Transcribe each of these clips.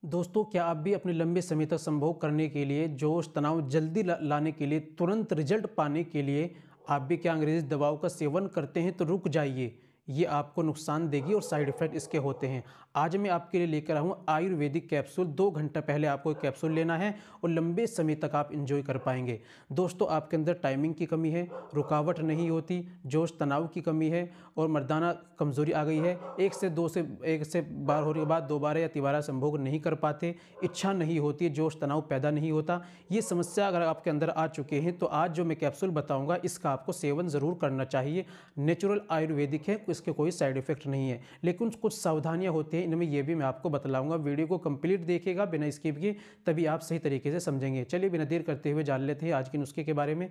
दोस्तों, क्या आप भी अपने लंबे समय तक संभोग करने के लिए जोश, तनाव जल्दी लाने के लिए, तुरंत रिजल्ट पाने के लिए आप भी क्या अंग्रेज़ी दवाओं का सेवन करते हैं? तो रुक जाइए, ये आपको नुकसान देगी और साइड इफ़ेक्ट इसके होते हैं। आज मैं आपके लिए लेकर आया हूँ आयुर्वेदिक कैप्सूल। 2 घंटा पहले आपको एक कैप्सूल लेना है और लंबे समय तक आप एन्जॉय कर पाएँगे। दोस्तों, आपके अंदर टाइमिंग की कमी है, रुकावट नहीं होती, जोश, तनाव की कमी है और मर्दाना कमज़ोरी आ गई है। 1 से बार होने के बाद दोबारा या तिबारा संभोग नहीं कर पाते, इच्छा नहीं होती, जोश तनाव पैदा नहीं होता। ये समस्या अगर आपके अंदर आ चुके हैं तो आज जो मैं कैप्सूल बताऊँगा इसका आपको सेवन ज़रूर करना चाहिए। नेचुरल आयुर्वेदिक है, इसके कोई साइड इफ़ेक्ट नहीं है। लेकिन कुछ सावधानियाँ होती हैं, इनमें ये भी मैं आपको बतलाऊँगा। वीडियो को कंप्लीट देखिएगा बिना स्किप किए, तभी आप सही तरीके से समझेंगे। चलिए बिना देर करते हुए जान लेते हैं आज के नुस्खे के बारे में।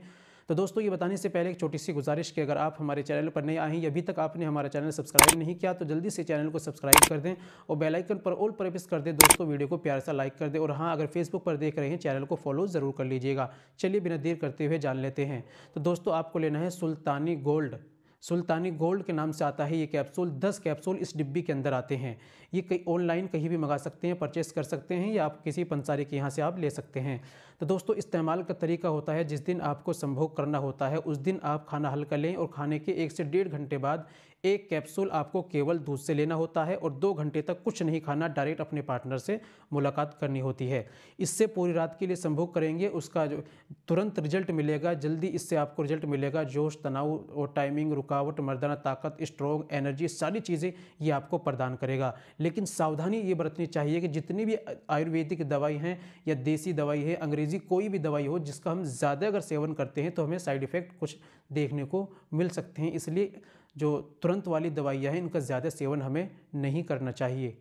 तो दोस्तों, ये बताने से पहले एक छोटी-सी गुज़ारिश कि अगर आप हमारे चैनल पर नए आए हैं या अभी तक आपने हमारा चैनल सब्सक्राइब नहीं किया तो जल्दी से चैनल को सब्सक्राइब कर दें और बेल आइकन पर ऑल पर प्रेस कर दें। दोस्तों, वीडियो को प्यार सा लाइक कर दें और हाँ, अगर फेसबुक पर देख रहे हैं चैनल को फॉलो ज़रूर कर लीजिएगा। चलिए बिना देर करते हुए जान लेते हैं। तो दोस्तों, आपको लेना है सुल्तानी गोल्ड। सुल्तानी गोल्ड के नाम से आता है ये कैप्सूल। 10 कैप्सूल इस डिब्बी के अंदर आते हैं। ये कई ऑनलाइन कहीं भी मंगा सकते हैं, परचेस कर सकते हैं या आप किसी पंसारी के यहाँ से आप ले सकते हैं। तो दोस्तों, इस्तेमाल का तरीका होता है जिस दिन आपको संभोग करना होता है उस दिन आप खाना हल्का लें और खाने के 1 से डेढ़ घंटे बाद एक कैप्सूल आपको केवल दूध से लेना होता है और 2 घंटे तक कुछ नहीं खाना, डायरेक्ट अपने पार्टनर से मुलाकात करनी होती है। इससे पूरी रात के लिए संभोग करेंगे, उसका जो तुरंत रिजल्ट मिलेगा, जल्दी इससे आपको रिजल्ट मिलेगा। जोश, तनाव और टाइमिंग, रुकावट, मर्दाना ताकत, स्ट्रोंग एनर्जी, सारी चीज़ें ये आपको प्रदान करेगा। लेकिन सावधानी ये बरतनी चाहिए कि जितनी भी आयुर्वेदिक दवाई हैं या देसी दवाई है, अंग्रेज़ी कोई भी दवाई हो जिसका हम ज़्यादा अगर सेवन करते हैं तो हमें साइड इफ़ेक्ट कुछ देखने को मिल सकते हैं। इसलिए जो तुरंत वाली दवाइयाँ हैं इनका ज़्यादा सेवन हमें नहीं करना चाहिए।